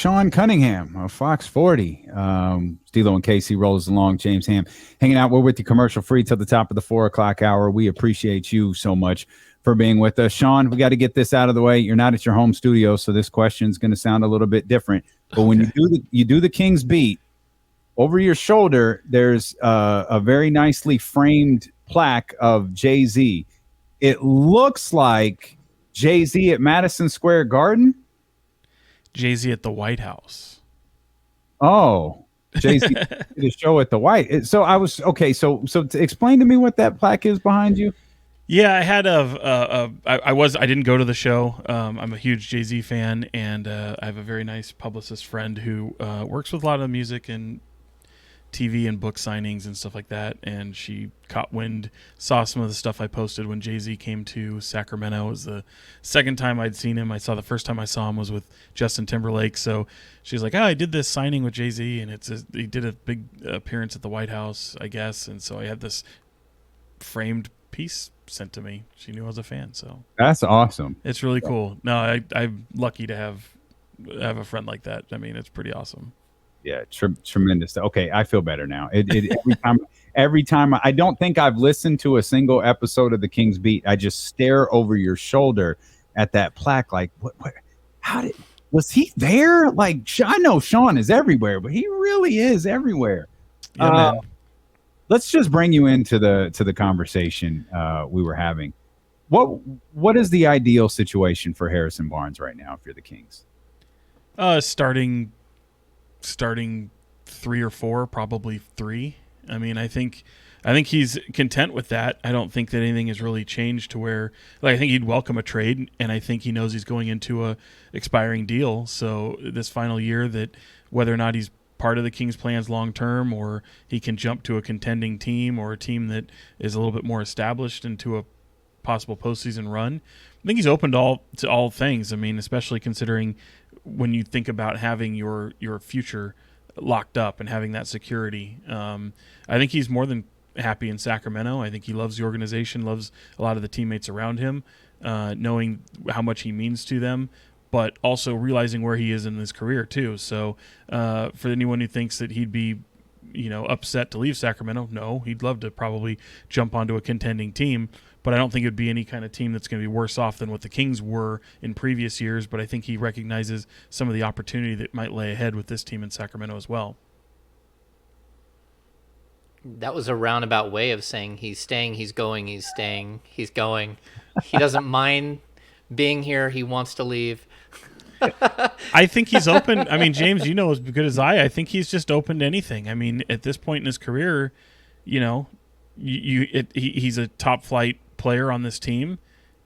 Sean Cunningham of Fox 40. Stilo and Casey rolls along. James Ham hanging out. We're with you commercial free till the top of the 4 o'clock hour. We appreciate you so much for being with us. Sean, we got to get this out of the way. You're not at your home studio, so this question is going to sound a little bit different. But when you do the Kings beat, over your shoulder, there's a very nicely framed plaque of Jay-Z. It looks like Jay-Z at Madison Square Garden. Jay-Z at the White House. Oh, Jay-Z did a show at the White. So I was okay. So explain to me what that plaque is behind you. Yeah, I had I didn't go to the show. I'm a huge Jay-Z fan, and I have a very nice publicist friend who works with a lot of music and TV and book signings and stuff like that, and she caught wind, saw some of the stuff I posted when Jay-Z came to Sacramento. It was the second time I'd seen him. The first time I saw him was with Justin Timberlake, so she's like, I did this signing with Jay-Z, and he did a big appearance at the White House, I guess, and so I had this framed piece sent to me. She knew I was a fan, so that's awesome. It's really cool. No, I'm lucky to have a friend like that. I mean, it's pretty awesome. Yeah, tremendous. Okay, I feel better now. Every time I don't think I've listened to a single episode of the Kings Beat. I just stare over your shoulder at that plaque like, what was he there? Like, I know Sean is everywhere, but he really is everywhere. Yeah, let's just bring you into the conversation we were having. What is the ideal situation for Harrison Barnes right now if you're the Kings? Starting 3 or 4, probably 3. I mean, I think he's content with that. I don't think that anything has really changed to where, like, I think he'd welcome a trade, and I think he knows he's going into a expiring deal. So this final year, that whether or not he's part of the Kings' plans long term, or he can jump to a contending team or a team that is a little bit more established into a possible postseason run, I think he's open to all things. I mean, especially considering when you think about having your future locked up and having that security. I think he's more than happy in Sacramento. I think he loves the organization, loves a lot of the teammates around him, knowing how much he means to them, but also realizing where he is in his career too. So for anyone who thinks that he'd be upset to leave Sacramento, no, he'd love to probably jump onto a contending team, but I don't think it would be any kind of team that's going to be worse off than what the Kings were in previous years. But I think he recognizes some of the opportunity that might lay ahead with this team in Sacramento as well. That was a roundabout way of saying he's staying, he's going, he's staying, he's going. He doesn't mind being here. He wants to leave. I think he's open. I mean, James, you know as good as I think he's just open to anything. I mean, at this point in his career, he's a top flight player on this team.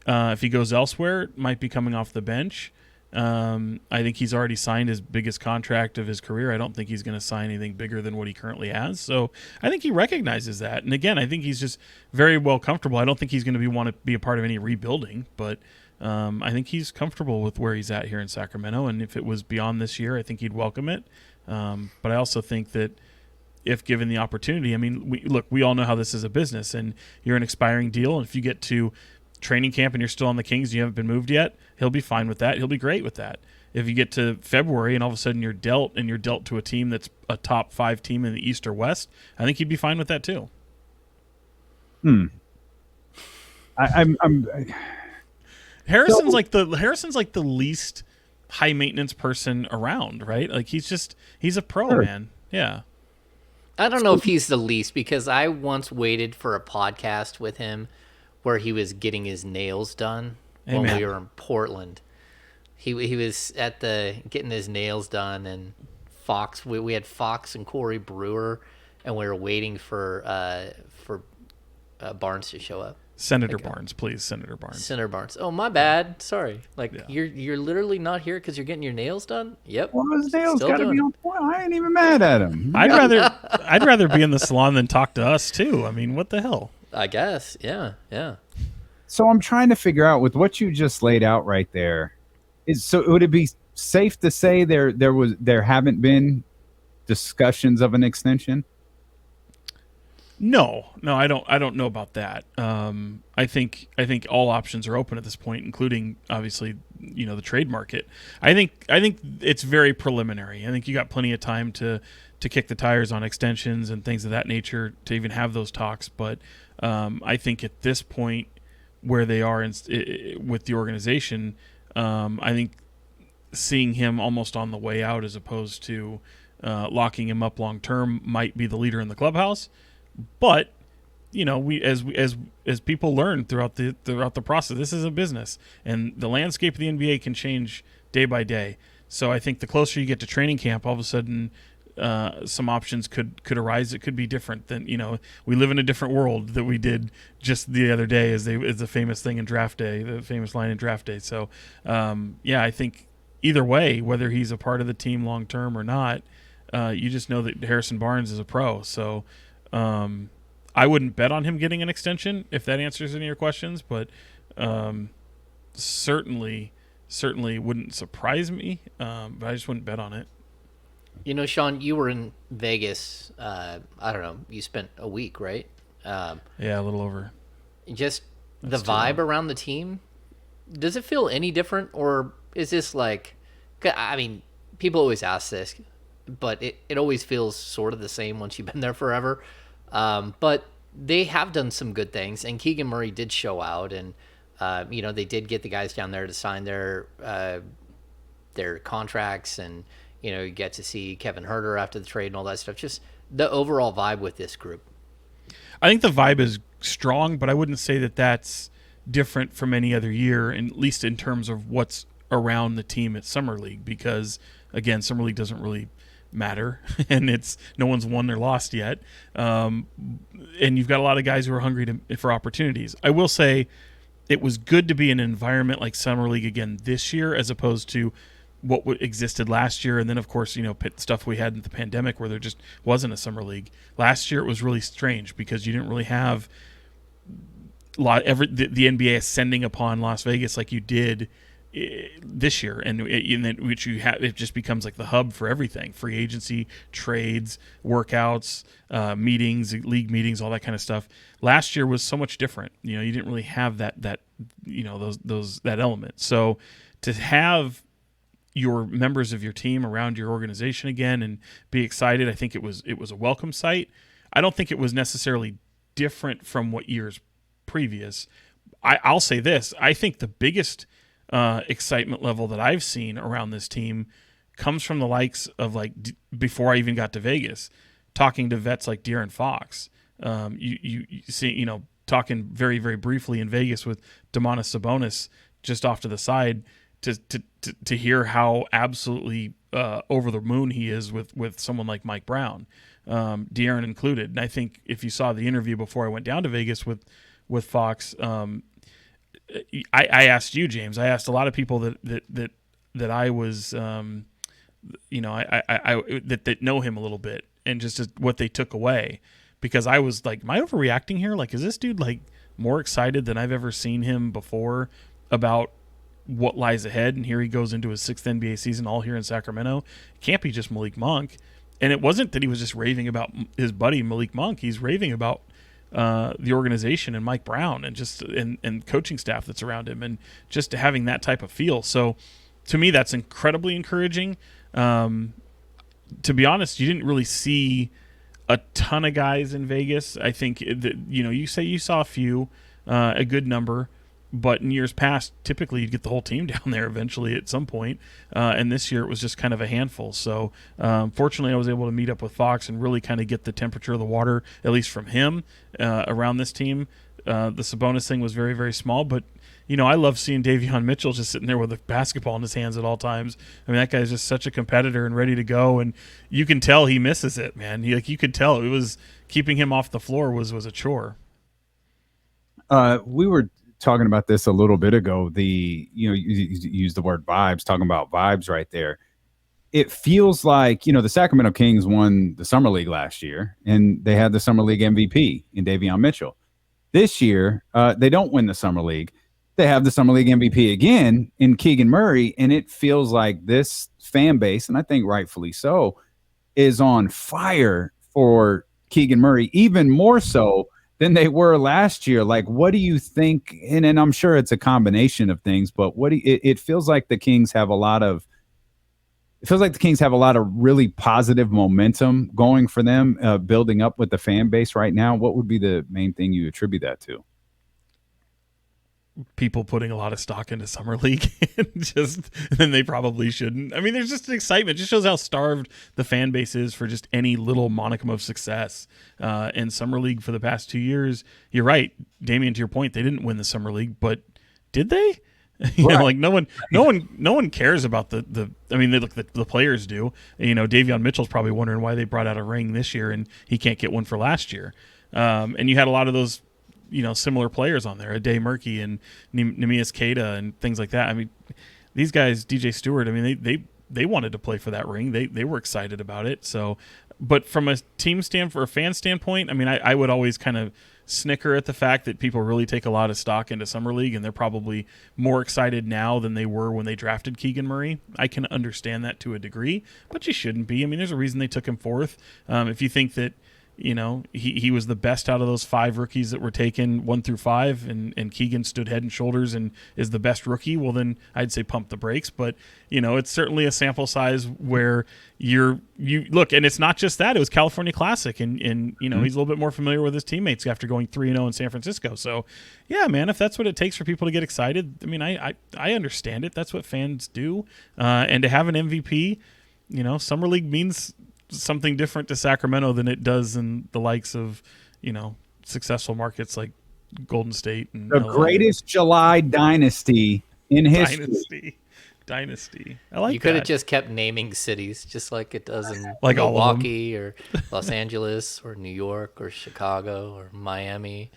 If he goes elsewhere, it might be coming off the bench. I think he's already signed his biggest contract of his career. I don't think he's going to sign anything bigger than what he currently has. So I think he recognizes that. And again, I think he's just very well comfortable. I don't think he's going to want to be a part of any rebuilding, but I think he's comfortable with where he's at here in Sacramento. And if it was beyond this year, I think he'd welcome it. But I also think that if given the opportunity, I mean, we all know how this is a business, and you're an expiring deal. And if you get to training camp and you're still on the Kings and you haven't been moved yet, he'll be fine with that. He'll be great with that. If you get to February and all of a sudden you're dealt to a team that's a top 5 team in the East or West, I think he'd be fine with that too. Harrison's like the least high maintenance person around, right? Like he's a pro, Sure. man. Yeah. I don't know if he's the least, because I once waited for a podcast with him where he was getting his nails done when we were in Portland. He was at getting his nails done, and Fox. We had Fox and Corey Brewer, and we were waiting for Barnes to show up. Senator Barnes, please, Senator Barnes. Senator Barnes. Oh, my bad. Sorry. You're literally not here because you're getting your nails done? Yep. Well, his nails got to be on point. I ain't even mad at him. I'd rather be in the salon than talk to us too. I mean, what the hell? I guess. Yeah. So I'm trying to figure out with what you just laid out right there. Would it be safe to say there haven't been discussions of an extension? No, I don't know about that. I think all options are open at this point, including obviously the trade market. I think it's very preliminary. I think you got plenty of time to kick the tires on extensions and things of that nature to even have those talks. But I think at this point where they are with the organization, I think seeing him almost on the way out as opposed to locking him up long term might be the leader in the clubhouse. But we as people learn throughout the process, this is a business, and the landscape of the NBA can change day by day. So I think the closer you get to training camp, all of a sudden some options could arise. It could be different than we live in a different world that we did just the other day, as the famous thing in draft day, the famous line in draft day. So I think either way, whether he's a part of the team long term or not, you just know that Harrison Barnes is a pro. So I wouldn't bet on him getting an extension, if that answers any of your questions, but certainly wouldn't surprise me, but I just wouldn't bet on it. Sean, you were in Vegas, I don't know, you spent a week, right? Yeah, a little over. Just the vibe around the team, does it feel any different, or is this like, I mean, people always ask this, but it always feels sort of the same once you've been there forever. But they have done some good things, and Keegan Murray did show out, and they did get the guys down there to sign their contracts, and you get to see Kevin Huerter after the trade and all that stuff. Just the overall vibe with this group. I think the vibe is strong, but I wouldn't say that that's different from any other year, at least in terms of what's around the team at Summer League, because again, Summer League doesn't really matter, and it's no one's won or lost yet, and you've got a lot of guys who are hungry for opportunities. I will say it was good to be in an environment like Summer League again this year, as opposed to what existed last year, and then of course stuff we had in the pandemic where there just wasn't a Summer League. Last year it was really strange because you didn't really have the NBA ascending upon Las Vegas like you did this year, and which you have, it just becomes like the hub for everything: free agency, trades, workouts, meetings, league meetings, all that kind of stuff. Last year was so much different. You didn't really have that that element. So to have your members of your team around your organization again and be excited, I think it was a welcome sight. I don't think it was necessarily different from what years previous. I'll say this: I think the biggest excitement level that I've seen around this team comes from the likes of before I even got to Vegas, talking to vets like De'Aaron Fox. You see, talking very, very briefly in Vegas with Domantas Sabonis just off to the side to hear how absolutely over the moon he is with someone like Mike Brown, De'Aaron included. And I think if you saw the interview before I went down to Vegas with Fox, I asked you, James. I asked a lot of people that I was, that know him a little bit, and just what they took away, because I was like, am I overreacting here? Like, is this dude more excited than I've ever seen him before about what lies ahead? And here he goes into his 6th NBA season, all here in Sacramento. It can't be just Malik Monk. And it wasn't that he was just raving about his buddy Malik Monk. He's raving about the organization and Mike Brown and just and coaching staff that's around him, and just having that type of feel. So to me, that's incredibly encouraging. To be honest, you didn't really see a ton of guys in Vegas. I think that, you say you saw a few, a good number, but in years past, typically you'd get the whole team down there eventually at some point. And this year it was just kind of a handful. So fortunately I was able to meet up with Fox and really kind of get the temperature of the water, at least from him, around this team. The Sabonis thing was very, very small, but I love seeing Davion Mitchell just sitting there with a basketball in his hands at all times. I mean, that guy's just such a competitor and ready to go, and you can tell he misses it, man. You could tell it was keeping him off the floor was a chore. We were talking about this a little bit ago. You use the word vibes, talking about vibes right there. It feels like, the Sacramento Kings won the Summer League last year, and they had the Summer League MVP in Davion Mitchell. This year, they don't win the Summer League. They have the Summer League MVP again in Keegan Murray, and it feels like this fan base, and I think rightfully so, is on fire for Keegan Murray, even more so than they were last year. Like, what do you think? And I'm sure it's a combination of things, but it feels like the Kings have a lot of really positive momentum going for them, building up with the fan base right now. What would be the main thing you attribute that to? People putting a lot of stock into summer league, and they probably shouldn't. I mean, there's just an excitement. It just shows how starved the fan base is for just any little monicum of success. In summer league for the past 2 years, you're right, Damian. To your point, they didn't win the summer league, but did they? Like no one cares about the. I mean, the players do. Davion Mitchell's probably wondering why they brought out a ring this year and he can't get one for last year. And you had a lot of those, similar players on there, Ade Murky and Neemias Queta and things like that. I mean, these guys, DJ Stewart. I mean, they wanted to play for that ring. They were excited about it. So, but from a team for a fan standpoint, I mean, I would always kind of snicker at the fact that people really take a lot of stock into summer league, and they're probably more excited now than they were when they drafted Keegan Murray. I can understand that to a degree, but you shouldn't be. I mean, there's a reason they took him fourth. If you think that he was the best out of those 5 rookies that were taken 1 through 5, and Keegan stood head and shoulders and is the best rookie, well, then I'd say pump the brakes. But it's certainly a sample size where you look, and it's not just that. It was California Classic, and he's a little bit more familiar with his teammates after going 3-0 in San Francisco. So yeah, man, if that's what it takes for people to get excited, I mean, I understand it. That's what fans do. And to have an MVP, summer league means something different to Sacramento than it does in the likes of, successful markets like Golden State and the LA. Greatest July dynasty in history. Dynasty. I like. You could have just kept naming cities, just like it does in like Milwaukee or Los Angeles or New York or Chicago or Miami,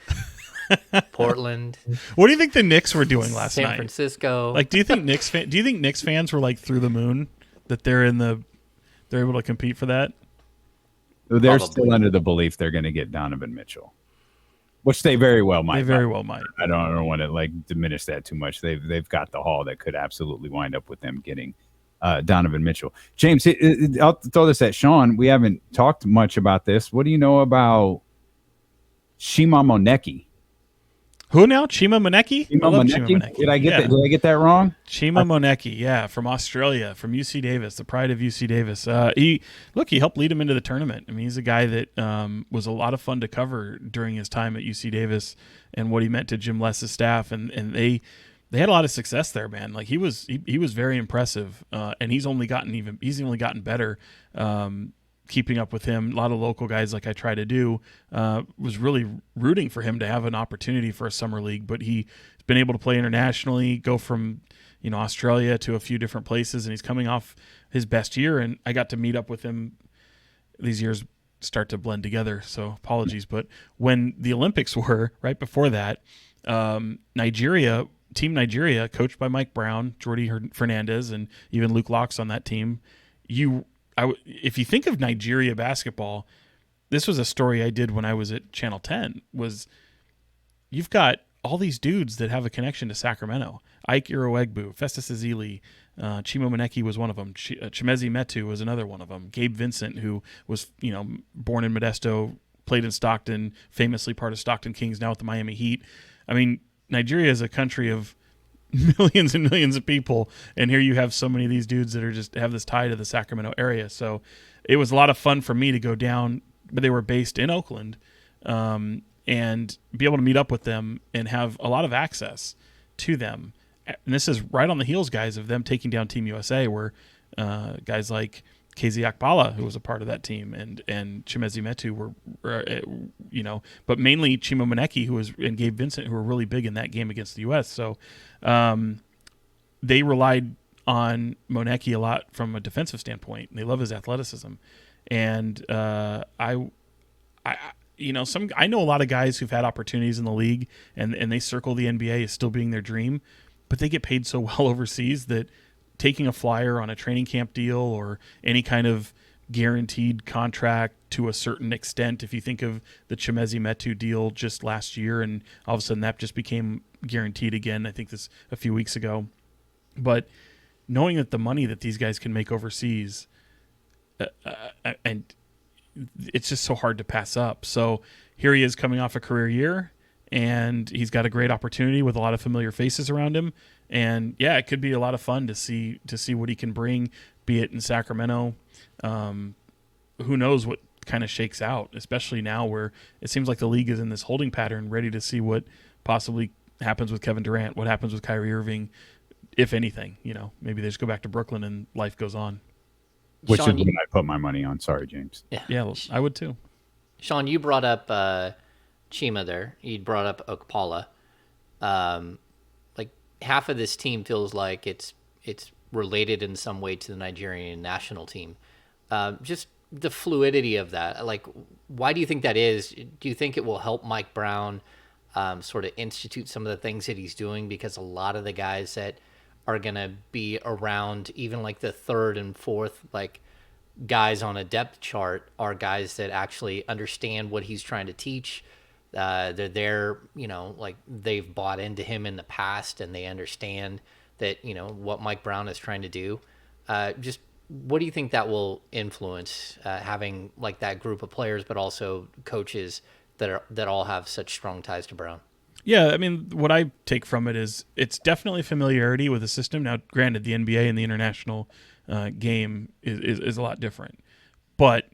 Portland. What do you think the Knicks were doing last night? San Francisco. Like, do you think Knicks fans were like through the moon that they're able to compete for that? They're still under the belief they're going to get Donovan Mitchell, which they very well might. They very well might. I don't want to diminish that too much. They've got the haul that could absolutely wind up with them getting Donovan Mitchell. James, I'll throw this at Sean. We haven't talked much about this. What do you know about Chima Moneke? Who now? Chima Moneke? Chima Moneke? Did I get that wrong? Chima Moneke, yeah, from Australia, from UC Davis, the pride of UC Davis. He helped lead him into the tournament. I mean, he's a guy that was a lot of fun to cover during his time at UC Davis and what he meant to Jim Less's staff, and they had a lot of success there, man. Like he was very impressive, and he's only gotten better. Keeping up with him, a lot of local guys, like I try to do, was really rooting for him to have an opportunity for a summer league. But he's been able to play internationally, go from Australia to a few different places, and he's coming off his best year. And I got to meet up with him. These years start to blend together, so apologies. But when the Olympics were right before that, Team Nigeria, coached by Mike Brown, Jordi Fernandez, and even Luke Locke's on that team, if you think of Nigeria basketball, this was a story I did when I was at Channel 10, was you've got all these dudes that have a connection to Sacramento. Ike Iroegbu, Festus Ezeli, Chima Moneke was one of them. Chimezie Metu was another one of them. Gabe Vincent, who was born in Modesto, played in Stockton, famously part of Stockton Kings, now with the Miami Heat. I mean, Nigeria is a country of millions and millions of people, and here you have so many of these dudes that are just have this tie to the Sacramento area. So it was a lot of fun for me to go down, but they were based in Oakland, and be able to meet up with them and have a lot of access to them. And this is right on the heels, guys, of them taking down Team USA, where guys like KZ Akbala, who was a part of that team, and Chimezie Metu were but mainly Chima Moneke, and Gabe Vincent, who were really big in that game against the U.S. So they relied on Moneke a lot from a defensive standpoint. They love his athleticism, and I know a lot of guys who've had opportunities in the league, and they circle the NBA as still being their dream, but they get paid so well overseas that taking a flyer on a training camp deal or any kind of guaranteed contract to a certain extent, if you think of the Chimezie Metu deal just last year, and all of a sudden that just became guaranteed again, I think this a few weeks ago. But knowing that the money that these guys can make overseas, and it's just so hard to pass up. So here he is coming off a career year, and he's got a great opportunity with a lot of familiar faces around him. And yeah, it could be a lot of fun to see what he can bring, be it in Sacramento. Who knows what kind of shakes out, especially now where it seems like the league is in this holding pattern, ready to see what possibly happens with Kevin Durant, what happens with Kyrie Irving, if anything. Maybe they just go back to Brooklyn and life goes on. Which Sean, is what I put my money on. Sorry, James. Yeah, I would too. Sean, you brought up Chima there. You brought up Okpala. Like half of this team feels like it's related in some way to the Nigerian national team. Just the fluidity of that. Like, why do you think that is? Do you think it will help Mike Brown sort of institute some of the things that he's doing? Because a lot of the guys that are going to be around, even like the third and fourth, like guys on a depth chart, are guys that actually understand what he's trying to teach. They're there, like they've bought into him in the past, and they understand that, what Mike Brown is trying to do. Just what do you think that will influence, having like that group of players, but also coaches that all have such strong ties to Brown? Yeah, I mean, what I take from it is it's definitely familiarity with the system. Now, granted, the NBA and the international game is a lot different, but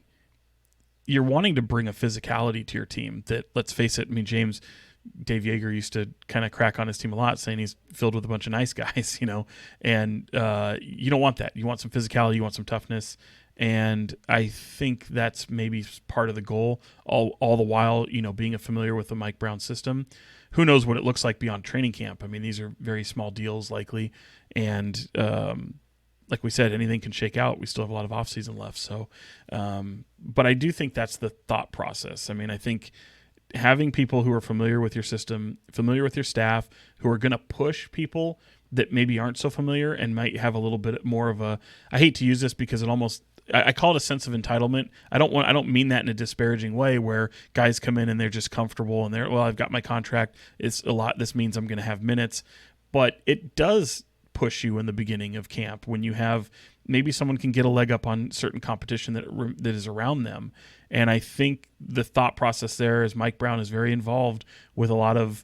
you're wanting to bring a physicality to your team that, let's face it, I mean, Dave Yeager used to kind of crack on his team a lot, saying he's filled with a bunch of nice guys, and you don't want that. You want some physicality, you want some toughness, and I think that's maybe part of the goal, all the while, being familiar with the Mike Brown system. Who knows what it looks like beyond training camp? I mean, these are very small deals likely, and like we said, anything can shake out. We still have a lot of offseason left. So, but I do think that's the thought process. I mean, I think having people who are familiar with your system, familiar with your staff, who are going to push people that maybe aren't so familiar and might have a little bit more of a, I hate to use this because it almost, I call it a sense of entitlement. I don't mean that in a disparaging way where guys come in and they're just comfortable and well, I've got my contract. It's a lot. This means I'm going to have minutes, but it does push you in the beginning of camp when you have maybe someone can get a leg up on certain competition that is around them. And I think the thought process there is Mike Brown is very involved with a lot of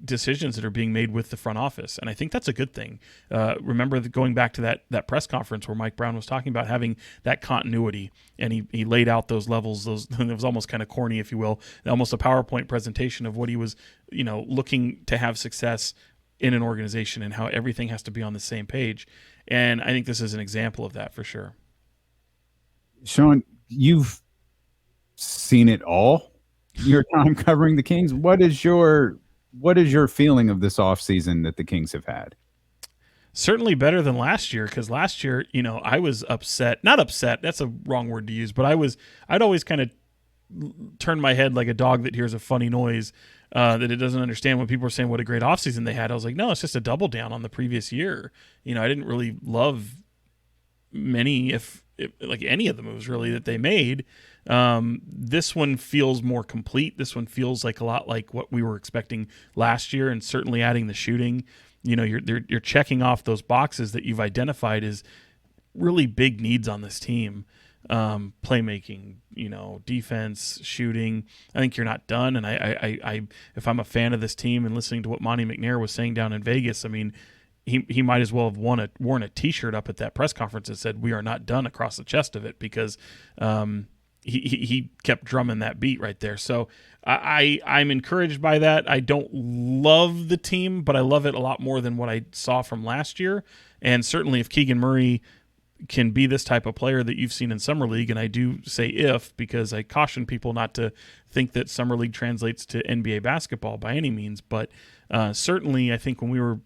decisions that are being made with the front office. And I think that's a good thing. Remember going back to that press conference where Mike Brown was talking about having that continuity, and he laid out those levels, it was almost kind of corny, if you will, almost a PowerPoint presentation of what he was, looking to have success in an organization and how everything has to be on the same page. And I think this is an example of that for sure. Sean, you've seen it all, your time covering the Kings. What is your feeling of this offseason that the Kings have had? Certainly better than last year, because last year, I was upset. Not upset, that's a wrong word to use, but I'd always kind of turn my head like a dog that hears a funny noise that it doesn't understand when people are saying what a great offseason they had. I was like, no, it's just a double down on the previous year. I didn't really love many, if like any of the moves really that they made. This one feels more complete. This one feels like a lot like what we were expecting last year, and certainly adding the shooting. You're checking off those boxes that you've identified as really big needs on this team. Playmaking, defense, shooting. I think you're not done. And I if I'm a fan of this team and listening to what Monty McNair was saying down in Vegas, I mean, he might as well have worn a T-shirt up at that press conference that said, "We are not done," across the chest of it, because he kept drumming that beat right there. So I'm encouraged by that. I don't love the team, but I love it a lot more than what I saw from last year. And certainly if Keegan Murray can be this type of player that you've seen in Summer League, and I do say if, because I caution people not to think that Summer League translates to NBA basketball by any means, but certainly I think when we were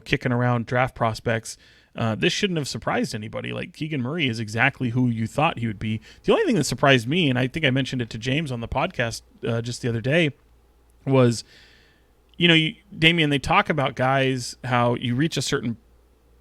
kicking around draft prospects, this shouldn't have surprised anybody. Like, Keegan Murray is exactly who you thought he would be. The only thing that surprised me, and I think I mentioned it to James on the podcast just the other day, was, Damian, they talk about guys, how you reach a certain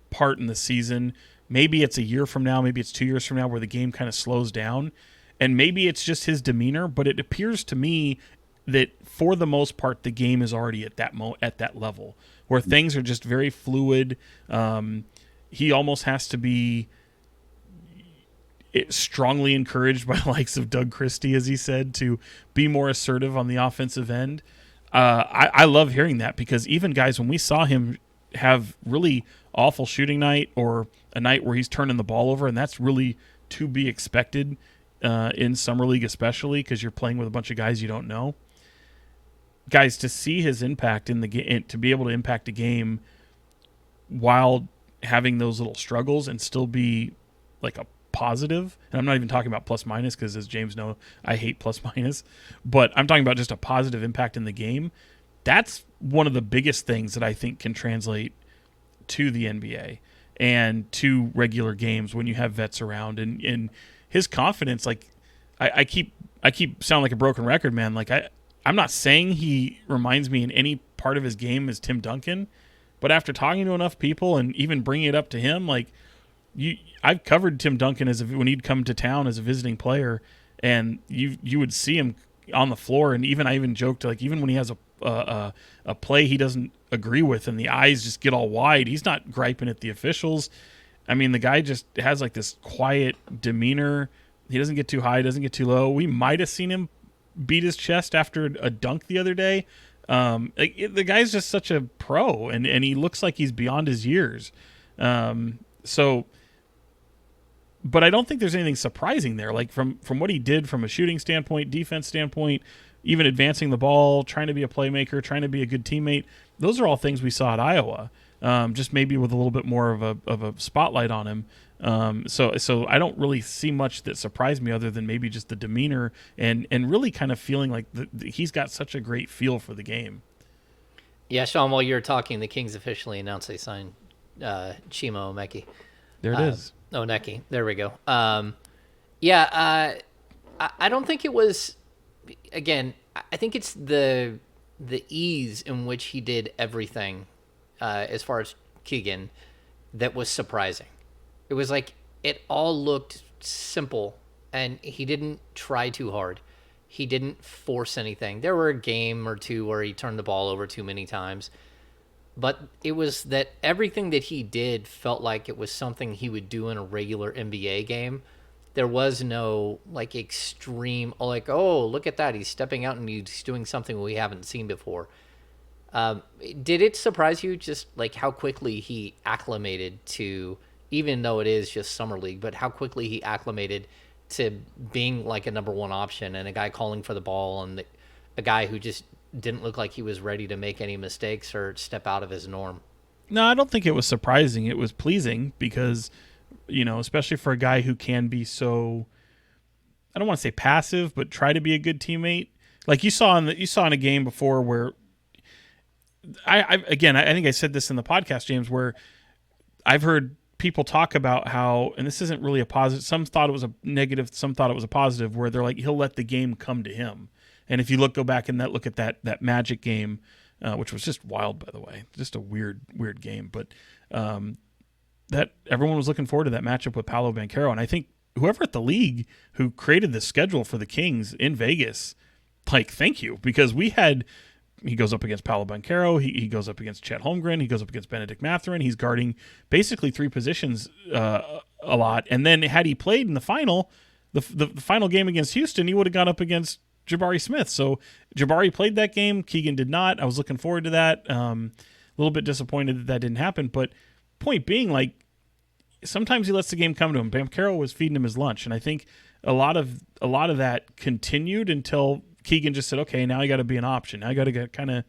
part in the season, maybe it's a year from now, maybe it's 2 years from now, where the game kind of slows down, and maybe it's just his demeanor, but it appears to me that for the most part the game is already at that level where things are just very fluid. He almost has to be, strongly encouraged by the likes of Doug Christie, as he said, to be more assertive on the offensive end. I love hearing that, because even guys, when we saw him have really awful shooting night, or a night where he's turning the ball over, and that's really to be expected in Summer League, especially because you're playing with a bunch of guys you don't know. Guys, to see his impact in the game, to be able to impact a game while having those little struggles and still be like a positive, and I'm not even talking about plus minus, because as James knows, I hate plus minus, but I'm talking about just a positive impact in the game. That's one of the biggest things that I think can translate to the NBA and to regular games when you have vets around, and his confidence. Like I keep sounding like a broken record, man. Like I'm not saying he reminds me in any part of his game as Tim Duncan, but after talking to enough people and even bringing it up to him, like I've covered Tim Duncan when he'd come to town as a visiting player, and you would see him on the floor, and I even joked, like, even when he has a play he doesn't agree with and the eyes just get all wide, he's not griping at the officials. I mean, the guy just has like this quiet demeanor. He doesn't get too high, doesn't get too low. We might have seen him beat his chest after a dunk the other day. The guy's just such a pro, and he looks like he's beyond his years. But I don't think there's anything surprising there. Like from what he did from a shooting standpoint, defense standpoint, even advancing the ball, trying to be a playmaker, trying to be a good teammate. Those are all things we saw at Iowa, just maybe with a little bit more of a spotlight on him. So I don't really see much that surprised me, other than maybe just the demeanor and really kind of feeling like he's got such a great feel for the game. Yeah, Sean, while you were talking, the Kings officially announced they signed Chimo Meki. There it is. Oh, Neki. There we go. I don't think it was. Again, I think it's the ease in which he did everything, as far as Keegan, that was surprising. It was like it all looked simple, and he didn't try too hard. He didn't force anything. There were a game or two where he turned the ball over too many times. But it was that everything that he did felt like it was something he would do in a regular NBA game. There was no like extreme, like, oh, look at that, he's stepping out and he's doing something we haven't seen before. Did it surprise you just like how quickly he acclimated to, even though it is just Summer League, but how quickly he acclimated to being like a number one option and a guy calling for the ball, and a guy who just didn't look like he was ready to make any mistakes or step out of his norm? No, I don't think it was surprising. It was pleasing because, especially for a guy who can be so, I don't want to say passive, but try to be a good teammate. Like you saw in a game before where I think I said this in the podcast, James, where I've heard people talk about how, and this isn't really a positive, some thought it was a negative, some thought it was a positive, where they're like, he'll let the game come to him. And if you go back and look at that Magic game, which was just wild, by the way, just a weird game, but that everyone was looking forward to that matchup with Paolo Banchero. And I think whoever at the league who created the schedule for the Kings in Vegas, like, thank you, because he goes up against Paolo Banchero, he goes up against Chet Holmgren, he goes up against Benedict Mathurin. He's guarding basically three positions a lot. And then had he played in the final, the final game against Houston, he would have gone up against Jabari Smith. So Jabari played that game. Keegan did not. I was looking forward to that. A little bit disappointed that didn't happen. But point being, like, sometimes he lets the game come to him. Banchero was feeding him his lunch, and I think a lot of that continued until Keegan just said, "Okay, now I got to be an option. Now I got to kind of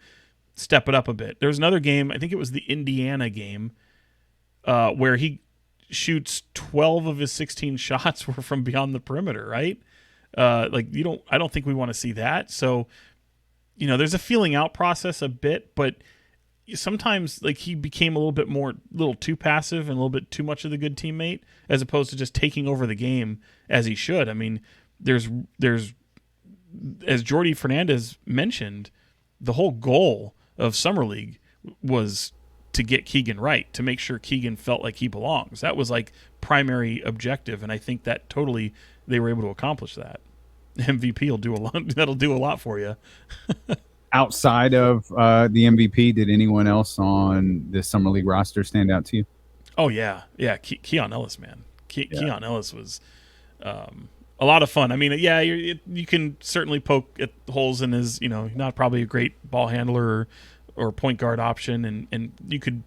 step it up a bit." There was another game. I think it was the Indiana game, where he shoots 12 of his 16 shots were from beyond the perimeter. Right. I don't think we want to see that. So, there's a feeling out process a bit, but sometimes like he became a little too passive and a little bit too much of the good teammate, as opposed to just taking over the game as he should. I mean, there's, as Jordy Fernandez mentioned, the whole goal of Summer League was to get Keegan right, to make sure Keegan felt like he belongs. That was like primary objective. And I think that totally, they were able to accomplish that. MVP will do a lot. That'll do a lot for you. Outside of the MVP, did anyone else on the Summer League roster stand out to you? Oh yeah. Keon Ellis, man. Keon Ellis was a lot of fun. I mean, yeah, you can certainly poke at holes in his, not probably a great ball handler or point guard option, and you could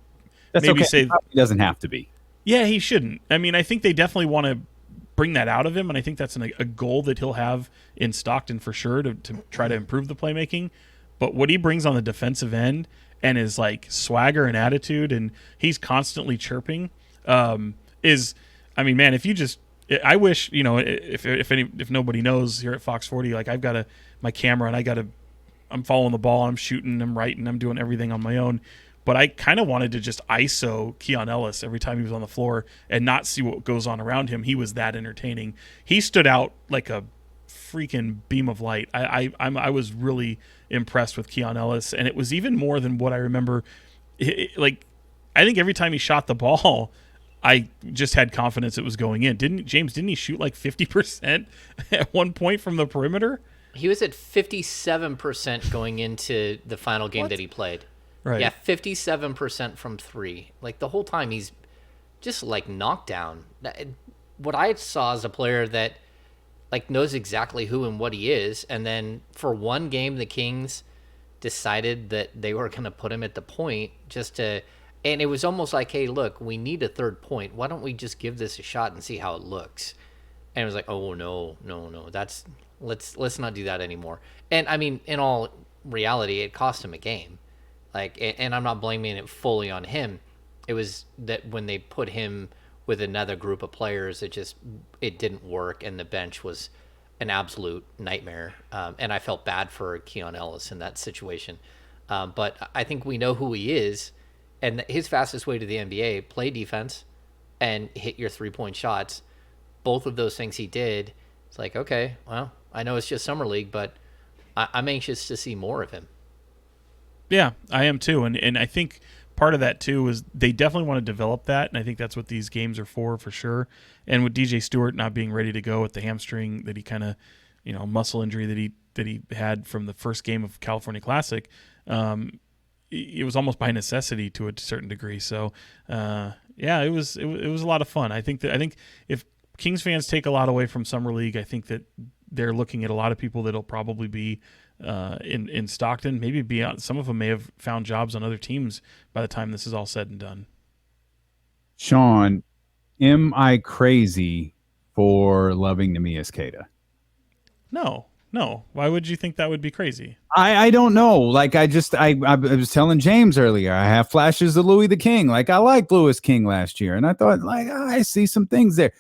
That's maybe okay. say He doesn't have to be. Yeah, he shouldn't. I mean, I think they definitely want to bring that out of him, and I think that's a goal that he'll have in Stockton for sure to try to improve the playmaking. But what he brings on the defensive end and his like swagger and attitude, and he's constantly chirping, is, I mean, man, if you just, I wish, if nobody knows here at Fox 40, like I've got my camera and I'm following the ball, I'm shooting, I'm writing, I'm doing everything on my own. But I kind of wanted to just ISO Keon Ellis every time he was on the floor and not see what goes on around him. He was that entertaining. He stood out like a freaking beam of light. I was really impressed with Keon Ellis, and it was even more than what I remember. I think every time he shot the ball, I just had confidence it was going in. Didn't he shoot like 50% at one point from the perimeter? He was at 57% going into the final game that he played. Right. Yeah, 57% from three. Like the whole time he's just like knocked down. What I saw as a player that like knows exactly who and what he is, and then for one game the Kings decided that they were going to put him at the point and it was almost like, hey, look, we need a third point. Why don't we just give this a shot and see how it looks? And it was like, oh no, let's not do that anymore. And I mean, in all reality, it cost him a game. And I'm not blaming it fully on him. It was that when they put him with another group of players, it didn't work, and the bench was an absolute nightmare. And I felt bad for Keon Ellis in that situation. But I think we know who he is, and his fastest way to the NBA: play defense and hit your 3-point shots. Both of those things he did. It's like, okay, well, I know it's just summer league, but I'm anxious to see more of him. Yeah, I am too, and I think part of that too is they definitely want to develop that, and I think that's what these games are for sure. And with DJ Stewart not being ready to go with the hamstring that he kind of, muscle injury that he had from the first game of California Classic, it was almost by necessity to a certain degree. So, it was a lot of fun. I think if Kings fans take a lot away from Summer League, I think that they're looking at a lot of people that'll probably be in Stockton, maybe beyond. Some of them may have found jobs on other teams by the time this is all said and done. Sean, am I crazy for loving Neemias Queta? No. Why would you think that would be crazy? I don't know. Like I was telling James earlier, I have flashes of Louis the King. Like I liked Louis King last year, and I thought like I see some things there.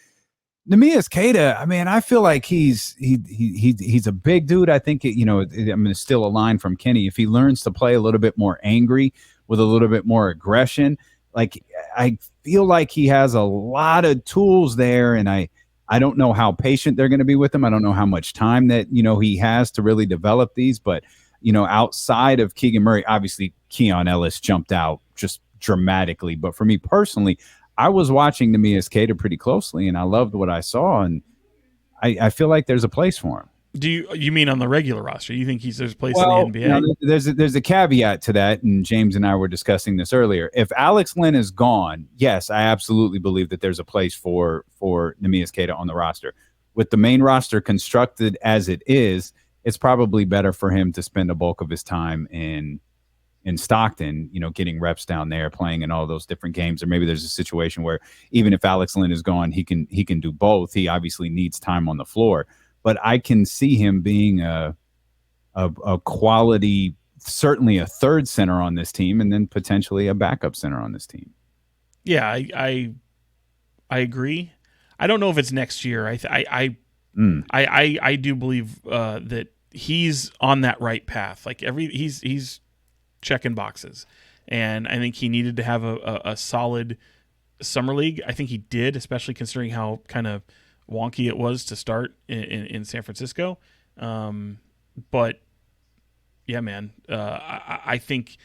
Neemias Queta, I mean, I feel like he's a big dude. I think it's still a line from Kenny. If he learns to play a little bit more angry with a little bit more aggression, like I feel like he has a lot of tools there, and I don't know how patient they're going to be with him. I don't know how much time that he has to really develop these. But outside of Keegan Murray, obviously Keon Ellis jumped out just dramatically. But for me personally, I was watching Neemias Queta pretty closely, and I loved what I saw, and I feel like there's a place for him. Do you mean on the regular roster? You think there's a place in the NBA? There's a caveat to that, and James and I were discussing this earlier. If Alex Len is gone, yes, I absolutely believe that there's a place for Neemias Queta on the roster. With the main roster constructed as it is, it's probably better for him to spend a bulk of his time in Stockton, getting reps down there, playing in all those different games. Or maybe there's a situation where even if Alex Len is gone, he can do both. He obviously needs time on the floor, but I can see him being a quality, certainly a third center on this team, and then potentially a backup center on this team. Yeah, I agree. I don't know if it's next year. I do believe that he's on that right path. Like he's checking boxes, and I think he needed to have a solid summer league. I think he did, especially considering how kind of wonky it was to start in San Francisco. But yeah, man, I think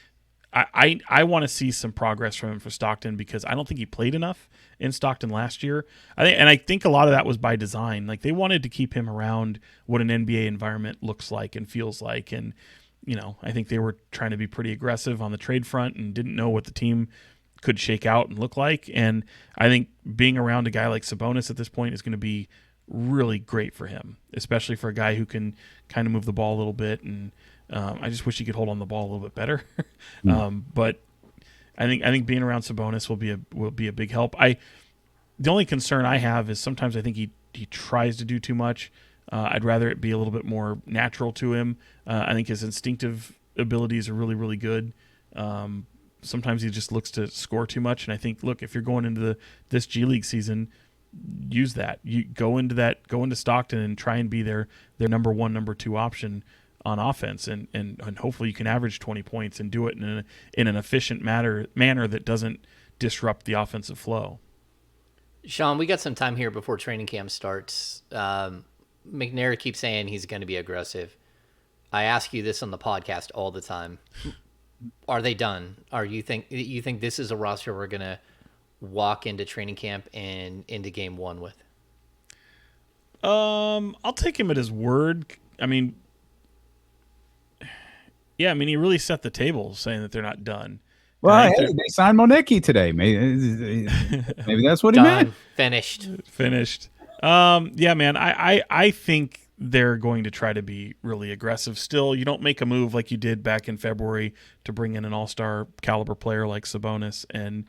I want to see some progress from him for Stockton, because I don't think he played enough in Stockton last year. I think a lot of that was by design. Like they wanted to keep him around what an NBA environment looks like and feels like, and I think they were trying to be pretty aggressive on the trade front and didn't know what the team could shake out and look like. And I think being around a guy like Sabonis at this point is going to be really great for him, especially for a guy who can kind of move the ball a little bit. And I just wish he could hold on the ball a little bit better. But I think being around Sabonis will be a big help. The only concern I have is sometimes I think he tries to do too much. I'd rather it be a little bit more natural to him. I think his instinctive abilities are really, really good. Sometimes he just looks to score too much, and I think, look, if you're going into this G League season, use that. You go into Stockton and try and be their number one, number two option on offense, and hopefully you can average 20 points and do it in an efficient manner that doesn't disrupt the offensive flow. Sean, we got some time here before training camp starts. McNair keeps saying he's going to be aggressive. I ask you this on the podcast all the time. Are they done? You think this is a roster we're going to walk into training camp and into game one with? I'll take him at his word. I mean, he really set the table saying that they're not done. Well, hey, they signed Monecki today. Maybe that's what he meant. Finished. Yeah, man. I think they're going to try to be really aggressive. Still, you don't make a move like you did back in February to bring in an all-star caliber player like Sabonis and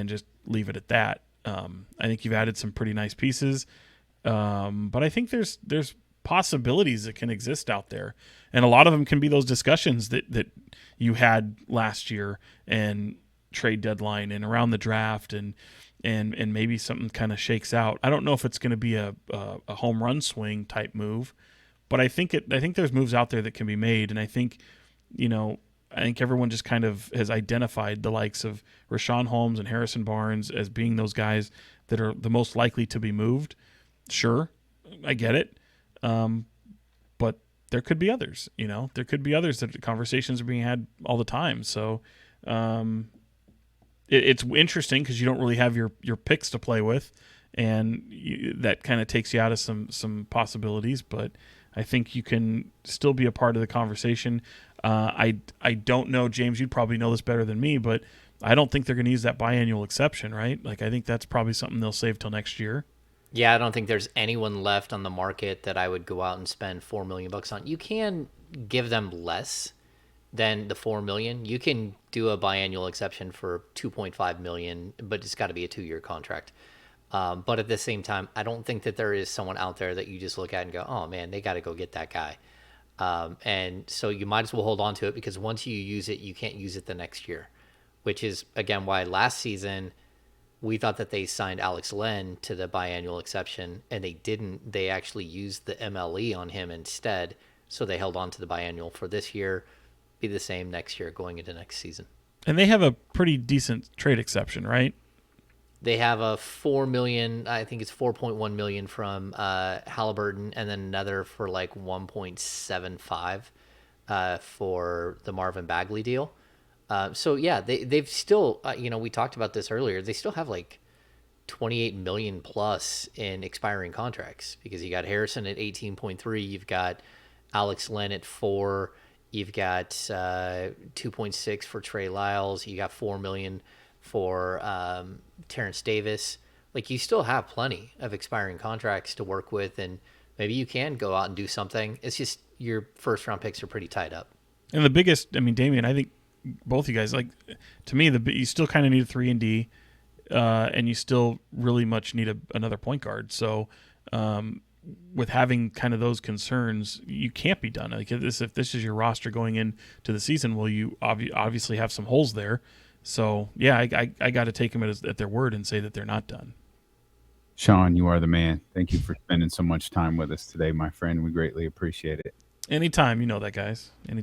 just leave it at that. I think you've added some pretty nice pieces, but I think there's possibilities that can exist out there, and a lot of them can be those discussions that you had last year and trade deadline and around the draft and maybe something kind of shakes out. I don't know if it's going to be a home run swing type move, but I think there's moves out there that can be made, and I think everyone just kind of has identified the likes of Rashawn Holmes and Harrison Barnes as being those guys that are the most likely to be moved. Sure, I get it. But there could be others, there could be others that conversations are being had all the time. So, it's interesting because you don't really have your picks to play with, and that kind of takes you out of some possibilities, but I think you can still be a part of the conversation. I don't know, James, you'd probably know this better than me, but I don't think they're going to use that biannual exception, right? Like, I think that's probably something they'll save till next year. Yeah, I don't think there's anyone left on the market that I would go out and spend $4 million on. You can give them less than the $4 million. You can do a biannual exception for $2.5 million, but it's got to be a 2-year contract. But at the same time, I don't think that there is someone out there that you just look at and go, oh man, they got to go get that guy. And so you might as well hold on to it, because once you use it, you can't use it the next year, which is again why last season we thought that they signed Alex Len to the biannual exception, and they didn't. They actually used the MLE on him instead, so they held on to the biannual for this year. Be the same next year going into next season. And they have a pretty decent trade exception, right? They have a $4 million, I think it's $4.1 million from Halliburton, and then another for like 1.75 for the Marvin Bagley deal. So yeah, they've still, we talked about this earlier. They still have like 28 million plus in expiring contracts, because you got Harrison at 18.3, you've got Alex Len at 4, you've got 2.6 for Trey Lyles, you got 4 million for Terrence Davis. Like, you still have plenty of expiring contracts to work with, and maybe you can go out and do something. It's just your first round picks are pretty tied up. And the biggest, Damian, I think both you guys, like, to me, you still kind of need a 3-and-D, and you still really much need another point guard. So with having kind of those concerns, you can't be done. Like, if this is your roster going into the season, well, you obviously have some holes there. So yeah, I got to take them at their word and say that they're not done. Sean, you are the man. Thank you for spending so much time with us today, my friend. We greatly appreciate it. Anytime, you know that, guys. Anytime.